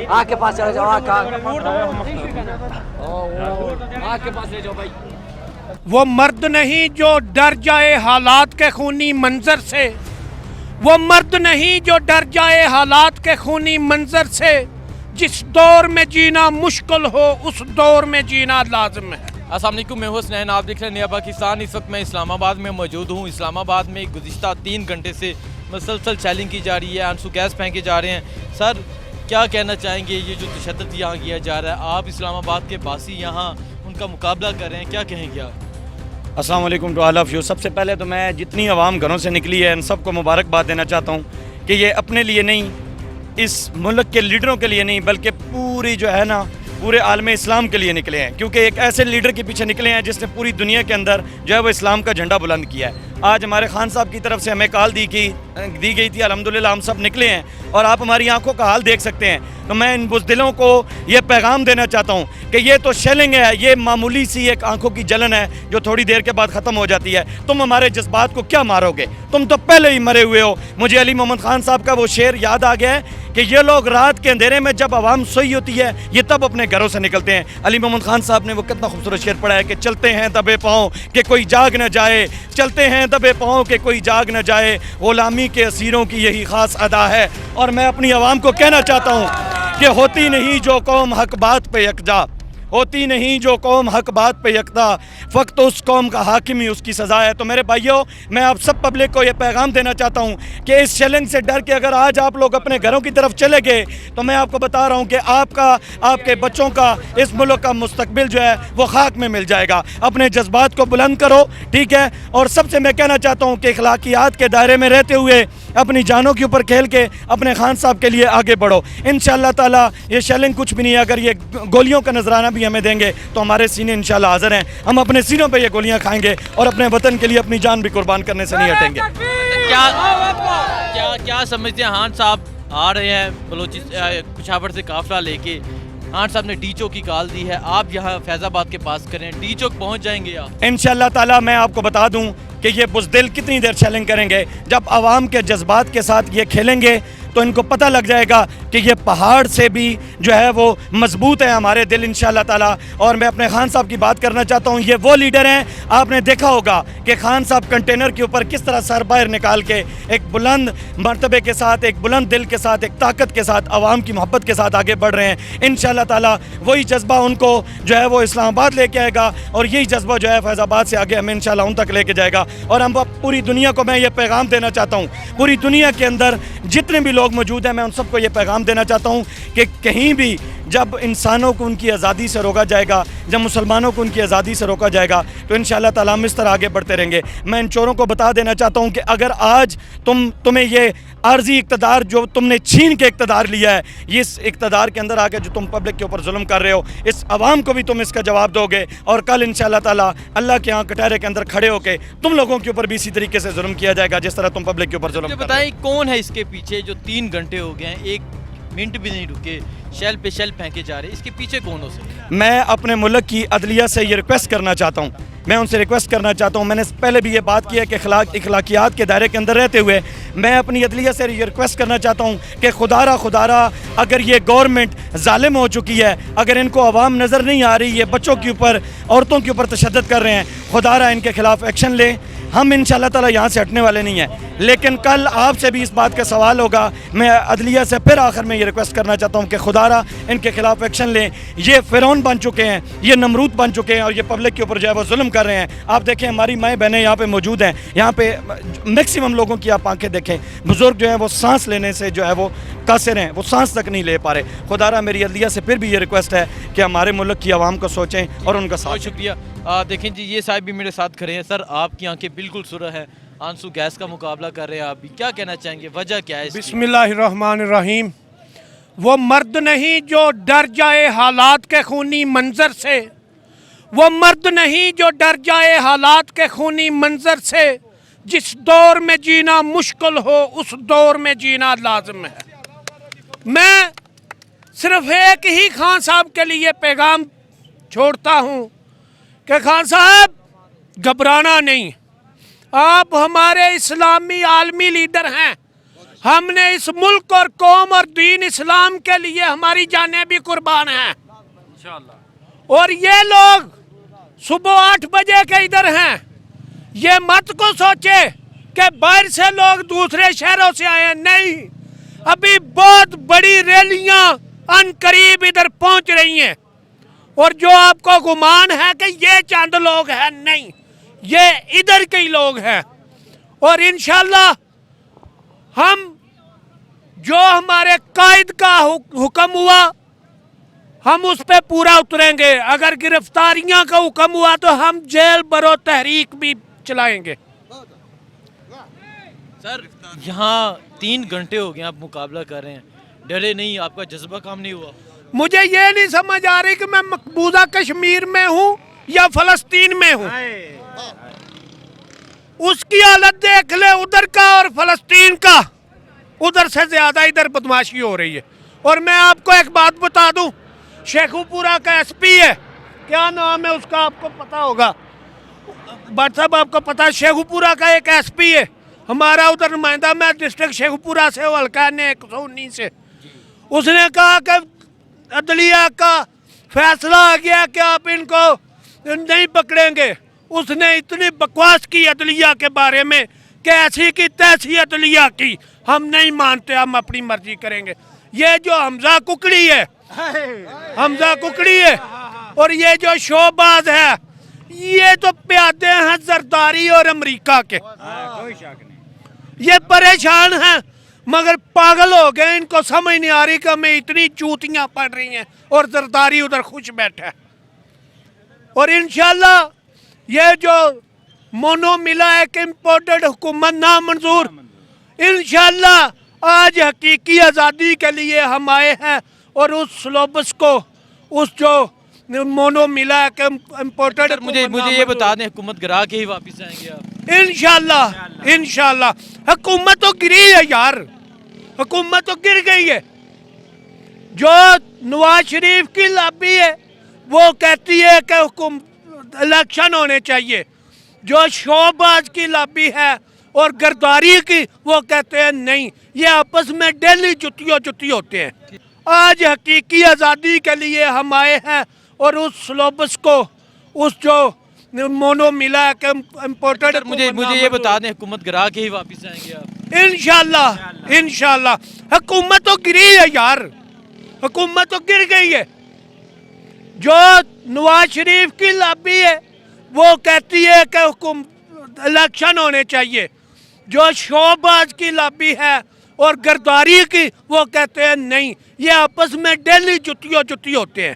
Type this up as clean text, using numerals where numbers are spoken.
آ کے پاس چلے جاؤ، آ کے پاس لے جاؤ بھائی. وہ مرد نہیں جو ڈر جائے حالات کے خونی منظر سے، وہ مرد نہیں جو ڈر جائے حالات کے خونی منظر سے، جس دور میں جینا مشکل ہو اس دور میں جینا لازم ہے. السلام علیکم، میں حسنین، آپ دیکھ رہے ہیں نیا پاکستان. اس وقت میں اسلام آباد میں موجود ہوں. اسلام آباد میں گزشتہ 3 گھنٹے سے مسلسل شیلنگ کی جا رہی ہے، آنسو گیس پھینکے جا رہے ہیں. سر کیا کہنا چاہیں گے، یہ جو تشدد یہاں کیا جا رہا ہے، آپ اسلام آباد کے باسی یہاں ان کا مقابلہ کر رہے ہیں، کیا کہیں گے آپ؟ السلام علیکم ٹو آل آف یو. سب سے پہلے تو میں جتنی عوام گھروں سے نکلی ہے ان سب کو مبارکباد دینا چاہتا ہوں کہ یہ اپنے لیے نہیں، اس ملک کے لیڈروں کے لیے نہیں، بلکہ پوری جو ہے نا پورے عالم اسلام کے لیے نکلے ہیں، کیونکہ ایک ایسے لیڈر کے پیچھے نکلے ہیں جس نے پوری دنیا کے اندر جو ہے وہ اسلام کا جھنڈا بلند کیا ہے. آج ہمارے خان صاحب کی طرف سے ہمیں کال دی گئی تھی، الحمدللہ ہم سب نکلے ہیں اور آپ ہماری آنکھوں کا حال دیکھ سکتے ہیں. تو میں ان بزدلوں کو یہ پیغام دینا چاہتا ہوں کہ یہ تو شیلنگ ہے، یہ معمولی سی ایک آنکھوں کی جلن ہے جو تھوڑی دیر کے بعد ختم ہو جاتی ہے. تم ہمارے جذبات کو کیا مارو گے؟ تم تو پہلے ہی مرے ہوئے ہو. مجھے علی محمد خان صاحب کا وہ شعر یاد آ گیا ہے کہ یہ لوگ رات کے اندھیرے میں جب عوام سوئی ہوتی ہے یہ تب اپنے گھروں سے نکلتے ہیں. علی محمد خان صاحب نے وہ کتنا خوبصورت شعر پڑھا ہے کہ چلتے ہیں دبے پاؤں کہ کوئی جاگ نہ جائے، چلتے ہیں دبے پاؤں کہ کوئی جاگ نہ جائے، غلامی کے اسیروں کی یہی خاص ادا ہے. اور میں اپنی عوام کو کہنا چاہتا ہوں کہ ہوتی نہیں جو قوم حق بات پہ یکجا، ہوتی نہیں جو قوم حق بات پہ یکتا، فقط اس قوم کا حاکم ہی اس کی سزا ہے. تو میرے بھائیوں، میں آپ سب پبلک کو یہ پیغام دینا چاہتا ہوں کہ اس شیلنگ سے ڈر کے اگر آج آپ لوگ اپنے گھروں کی طرف چلے گئے تو میں آپ کو بتا رہا ہوں کہ آپ کے بچوں کا، اس ملک کا مستقبل جو ہے وہ خاک میں مل جائے گا. اپنے جذبات کو بلند کرو، ٹھیک ہے؟ اور سب سے میں کہنا چاہتا ہوں کہ اخلاقیات کے دائرے میں رہتے ہوئے اپنی جانوں کے اوپر کھیل کے اپنے خان صاحب کے لیے آگے بڑھو. انشاءاللہ تعالی یہ شیلنگ کچھ بھی نہیں ہے. اگر یہ گولیوں کا نذرانہ بھی ہمیں دیں گے تو ہمارے سینے انشاءاللہ حاضر ہیں. ہم اپنے سینوں پہ یہ گولیاں کھائیں گے اور اپنے وطن کے لیے اپنی جان بھی قربان کرنے سے نہیں ہٹیں گے. کیا سمجھتے ہیں؟ خان صاحب آ رہے ہیں پشاور سے قافلہ لے کے. خان صاحب نے ڈی چوک کی کال دی ہے، آپ یہاں فیض آباد کے پاس کریں، ڈی چوک پہنچ جائیں گے آپ انشاءاللہ تعالی. میں آپ کو بتا دوں کہ یہ بزدل کتنی دیر شیلنگ کریں گے. جب عوام کے جذبات کے ساتھ یہ کھیلیں گے تو ان کو پتہ لگ جائے گا کہ یہ پہاڑ سے بھی جو ہے وہ مضبوط ہے ہمارے دل انشاءاللہ تعالی. اور میں اپنے خان صاحب کی بات کرنا چاہتا ہوں. یہ وہ لیڈر ہیں، آپ نے دیکھا ہوگا کہ خان صاحب کنٹینر کے اوپر کس طرح سر باہر نکال کے ایک بلند مرتبے کے ساتھ، ایک بلند دل کے ساتھ، ایک طاقت کے ساتھ، عوام کی محبت کے ساتھ آگے بڑھ رہے ہیں. انشاءاللہ تعالی وہی جذبہ ان کو جو ہے وہ اسلام آباد لے کے آئے گا اور یہی جذبہ جو ہے فیض آباد سے آگے ہمیں انشاءاللہ ان تک لے کے جائے گا. اور ہم پوری دنیا کو میں یہ پیغام دینا چاہتا ہوں، پوری دنیا کے اندر جتنے بھی لوگ موجود ہیں میں ان سب کو یہ پیغام دینا چاہتا ہوں کہ کہیں بھی جب انسانوں کو ان کی آزادی سے روکا جائے گا، جب مسلمانوں کو ان کی آزادی سے روکا جائے گا تو انشاءاللہ تعالیٰ ہم اس طرح آگے بڑھتے رہیں گے. میں ان چوروں کو بتا دینا چاہتا ہوں کہ اگر آج تمہیں یہ عارضی اقتدار جو تم نے چھین کے اقتدار لیا ہے، اس اقتدار کے اندر آ کے جو تم پبلک کے اوپر ظلم کر رہے ہو، اس عوام کو بھی تم اس کا جواب دو گے. اور کل انشاءاللہ تعالیٰ اللہ کے ہاں کٹہرے کے اندر کھڑے ہو کے تم لوگوں کے اوپر بھی اسی طریقے سے ظلم کیا جائے گا جس طرح تم پبلک کے اوپر ظلم کر رہے ہو. بتائیں کون ہے اس کے پیچھے جو 3 گھنٹے ہو گئے ہیں، 1 منٹ بھی نہیں رکے، شیل پہ شیل پھینکے جا رہے ہیں، اس کے پیچھے کون ہو سکتا ہے؟ میں اپنے ملک کی عدلیہ سے یہ ریکویسٹ کرنا چاہتا ہوں، میں ان سے ریکویسٹ کرنا چاہتا ہوں. میں نے پہلے بھی یہ بات کی ہے کہ اخلاقیات کے دائرے کے اندر رہتے ہوئے میں اپنی عدلیہ سے یہ ریکویسٹ کرنا چاہتا ہوں کہ خدا را اگر یہ گورنمنٹ ظالم ہو چکی ہے، اگر ان کو عوام نظر نہیں آ رہی، یہ بچوں کے اوپر، عورتوں کے اوپر تشدد کر رہے ہیں، خدا را ان کے خلاف ایکشن لیں. ہم انشاءاللہ تعالی یہاں سے ہٹنے والے نہیں ہیں. لیکن کل آپ سے بھی اس بات کا سوال ہوگا. میں عدلیہ سے پھر آخر میں یہ ریکویسٹ کرنا چاہتا ہوں کہ خدا را ان کے خلاف ایکشن لیں. یہ فرعون بن چکے ہیں، یہ نمرود بن چکے ہیں اور یہ پبلک کے اوپر جو ہے وہ ظلم کر رہے ہیں. آپ دیکھیں ہماری مائیں بہنیں یہاں پہ موجود ہیں، یہاں پہ میکسیمم لوگوں کی آپ آنکھیں دیکھیں، بزرگ جو ہیں وہ سانس لینے سے جو ہے وہ قاصر ہیں، وہ سانس تک نہیں لے پا رہے. خدا را میری عدلیہ سے پھر بھی یہ ریکویسٹ ہے کہ ہمارے ملک کی عوام کو سوچیں اور ان کا ساتھ. بہت شکریہ. دیکھیں جی، یہ صاحب بھی میرے ساتھ کھڑے ہیں. سر آپ کی آنکھیں بالکل سرخ ہے، آنسو گیس کا مقابلہ کر رہے ہیں، آپ بھی کیا کہنا چاہیں گے، وجہ کیا ہے اس کی؟ بسم اللہ الرحمن الرحیم. وہ مرد نہیں جو ڈر جائے حالات کے خونی منظر سے، وہ مرد نہیں جو ڈر جائے حالات کے خونی منظر سے، جس دور میں جینا مشکل ہو اس دور میں جینا لازم ہے. میں صرف ایک ہی خان صاحب کے لیے پیغام چھوڑتا ہوں کہ خان صاحب گھبرانا نہیں. آپ ہمارے اسلامی عالمی لیڈر ہیں. ہم نے اس ملک اور قوم اور دین اسلام کے لیے ہماری جانیں بھی قربان ہیں. اور یہ لوگ صبح 8 بجے کے ادھر ہیں. یہ مت کو سوچے کہ باہر سے لوگ دوسرے شہروں سے آئے ہیں. نہیں, ابھی بہت بڑی ریلیاں ان قریب ادھر پہنچ رہی ہیں. اور جو آپ کو گمان ہے کہ یہ چند لوگ ہیں, نہیں, یہ ادھر کے ہی لوگ ہیں. اور انشاءاللہ ہم جو ہمارے قائد کا حکم ہوا ہم اس پہ پورا اتریں گے. اگر گرفتاریاں کا حکم ہوا تو ہم جیل برو تحریک بھی چلائیں گے. سر یہاں 3 گھنٹے ہو گئے آپ مقابلہ کر رہے ہیں, ڈرے نہیں, آپ کا جذبہ کام نہیں ہوا؟ مجھے یہ نہیں سمجھ آ رہی کہ میں مقبوضہ کشمیر میں ہوں یا فلسطین میں ہوں. اس کی حالت دیکھ لے ادھر کا اور فلسطین کا, ادھر سے زیادہ ادھر بدماشی ہو رہی ہے. اور میں آپ کو ایک بات بتا دوں, شیخو پورہ کا ایس پی ہے, کیا نام ہے اس کا آپ کو پتا ہوگا, بٹ صاحب آپ کو پتا, شیخو پورہ کا ایک ایس پی ہے ہمارا ادھر نمائندہ, میں ڈسٹرکٹ شیخو پورہ سے ہوں, حلقہ نے 119 سے. اس نے کہا کہ عدلیہ کا فیصلہ آ گیا کہ آپ ان کو نہیں پکڑیں گے. اس نے اتنی بکواس کی عدلیہ کے بارے میں کہ ایسی کی تیسی عدلیہ کی, ہم نہیں مانتے, ہم اپنی مرضی کریں گے. یہ جو حمزہ ککڑی ہے, حمزہ ککڑی ہے, اور یہ جو شوباز ہے, یہ تو پیادے ہیں زرداری اور امریکہ کے. یہ پریشان ہیں مگر پاگل ہو گئے, ان کو سمجھ نہیں آ رہی کہ ہمیں اتنی چوتیاں پڑ رہی ہیں اور زرداری ادھر خوش بیٹھا ہے. اور انشاءاللہ یہ جو مونو ملا ہے کہ امپورٹڈ حکومت نامنظور, انشاءاللہ آج حقیقی آزادی کے لیے ہم آئے ہیں. اور اس سلوبس کو, اس جو مونو ملا ہے کہ امپورٹڈ, مجھے یہ بتا دیں حکومت گرا کے ہی واپس آئیں گے آپ؟ انشاءاللہ, انشاءاللہ. حکومت تو گری ہے یار, حکومت تو گر گئی ہے. جو نواز شریف کی لابی ہے وہ کہتی ہے کہ الیکشن ہونے چاہیے. جو شوباز کی لابی ہے اور گرداری کی وہ کہتے ہیں نہیں, یہ آپس میں ڈیلی جتی ہوتے ہیں. آج حقیقی آزادی کے لیے ہم آئے ہیں. اور اس سلوبس کو, اس جو مونو ملا ہے کہ امپورٹڈ, مجھے یہ بتا دیں حکومت گرا کے ہی واپس آئیں گے آپ؟ انشاءاللہ, انشاءاللہ. حکومت تو گری ہے یار, حکومت تو گر گئی ہے. جو نواز شریف کی لابی ہے وہ کہتی ہے کہ الیکشن ہونے چاہیے. جو شوباز کی لابی ہے اور گرداری کی وہ کہتے ہیں نہیں, یہ آپس میں ڈیلی جتی ہوتے ہیں.